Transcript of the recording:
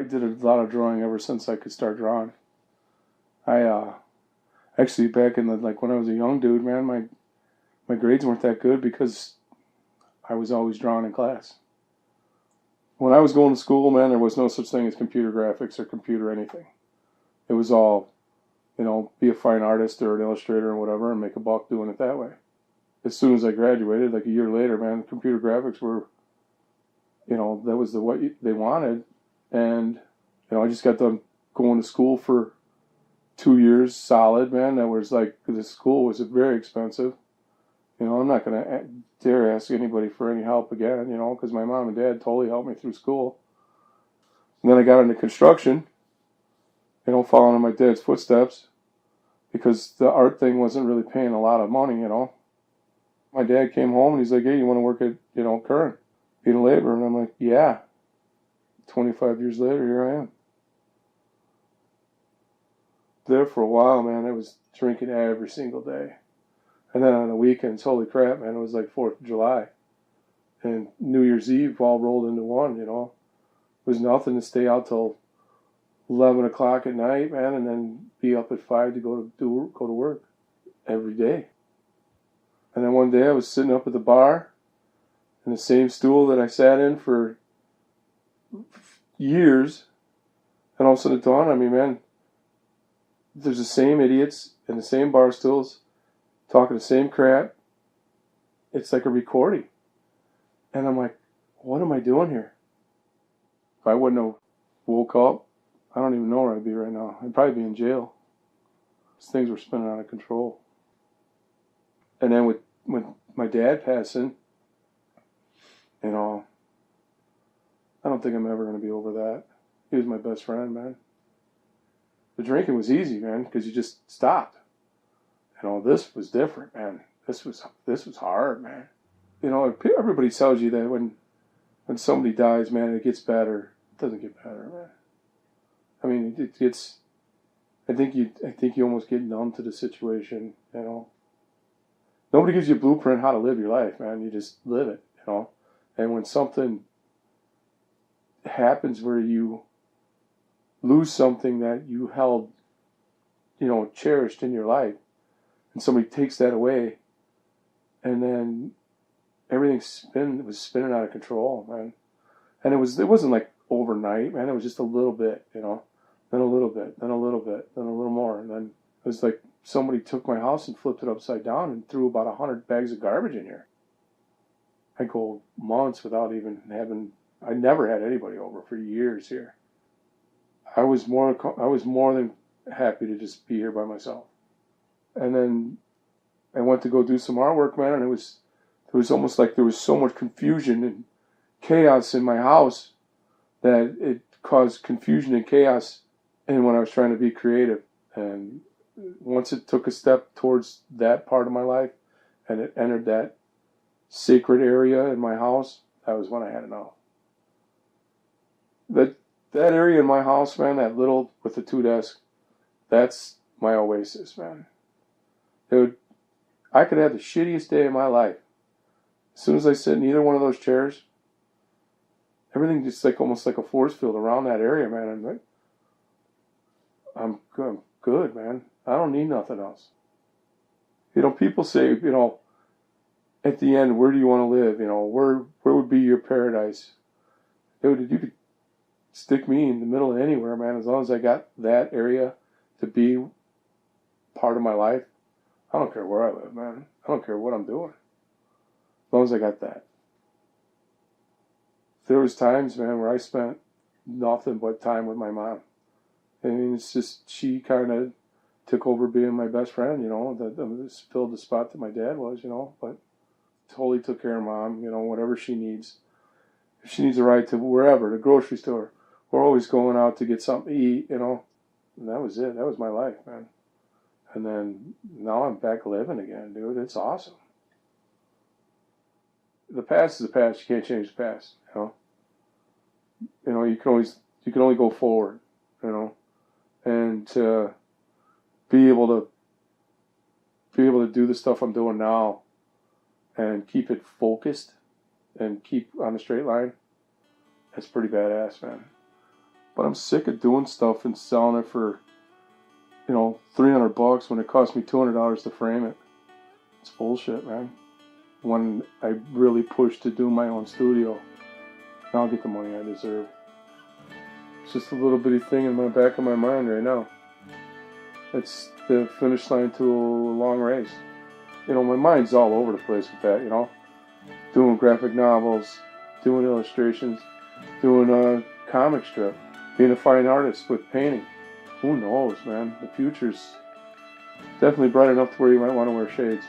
did a lot of drawing ever since I could start drawing. I actually back in the when I was a young dude, man, my grades weren't that good because I was always drawing in class. When I was going to school, man, there was no such thing as computer graphics or computer anything. It was all, be a fine artist or an illustrator or whatever and make a buck doing it that way. As soon as I graduated, like a year later, man, computer graphics were, that was what they wanted. And, I just got done going to school for 2 years solid, man. That was the school was very expensive. I'm not going to dare ask anybody for any help again, because my mom and dad totally helped me through school. And then I got into construction, following in my dad's footsteps, because the art thing wasn't really paying a lot of money, My dad came home and he's like, hey, you want to work at, Current, being a laborer? And I'm like, yeah. 25 years later, here I am. There for a while, man, I was drinking every single day. And then on the weekends, holy crap, man, it was like 4th of July. And New Year's Eve all rolled into one, It was nothing to stay out till 11 o'clock at night, man, and then be up at 5 to go to work every day. And then one day I was sitting up at the bar in the same stool that I sat in for years, and all of a sudden it dawned on me, man, there's the same idiots in the same bar stools talking the same crap. It's like a recording. And I'm like, what am I doing here? If I wouldn't have woke up, I don't even know where I'd be right now. I'd probably be in jail. These things were spinning out of control. And then with my dad passing, I don't think I'm ever going to be over that. He was my best friend, man. The drinking was easy, man, because you just stopped. This was different, man. This was hard, man. Everybody tells you that when somebody dies, man, it gets better. It doesn't get better, man. I mean, it gets. I think you almost get numb to the situation. Nobody gives you a blueprint how to live your life, man. You just live it, And when something happens where you lose something that you held, cherished in your life, and somebody takes that away, and then everything was spinning out of control, man. And it wasn't like overnight, man. It was just a little bit, then a little bit, then a little bit, then a little more, and then it was like somebody took my house and flipped it upside down and threw about 100 bags of garbage in here. I go months without even having. I never had anybody over for years here. I was more than happy to just be here by myself. And then I went to go do some artwork, man, and it was almost like there was so much confusion and chaos in my house that it caused confusion and chaos in when I was trying to be creative. And once it took a step towards that part of my life and it entered that sacred area in my house, that was when I had enough. That area in my house, man, that little with the 2 desks, that's my oasis, man. Dude, I could have the shittiest day of my life. As soon as I sit in either one of those chairs, everything just almost like a force field around that area, man. I'm good, man. I don't need nothing else. People say, at the end, where do you want to live? Where would be your paradise? Dude, you could stick me in the middle of anywhere, man. As long as I got that area to be part of my life, I don't care where I live, man. I don't care what I'm doing. As long as I got that. There was times, man, where I spent nothing but time with my mom. I mean, it's just, she kind of took over being my best friend, that filled the spot that my dad was, but totally took care of Mom, whatever she needs. If she needs a ride to wherever, the grocery store, we're always going out to get something to eat, and that was it. That was my life, man. And then now I'm back living again, dude. It's awesome. The past is the past. You can't change the past, you can only go forward, and to be able to do the stuff I'm doing now and keep it focused and keep on the straight line, that's pretty badass, man. But I'm sick of doing stuff and selling it for, $300 when it cost me $200 to frame it. It's bullshit, man. When I really push to do my own studio, I'll get the money I deserve. It's just a little bitty thing in the back of my mind right now. It's the finish line to a long race. My mind's all over the place with that, Doing graphic novels, doing illustrations, doing a comic strip, being a fine artist with painting. Who knows, man? The future's definitely bright enough to where you might want to wear shades.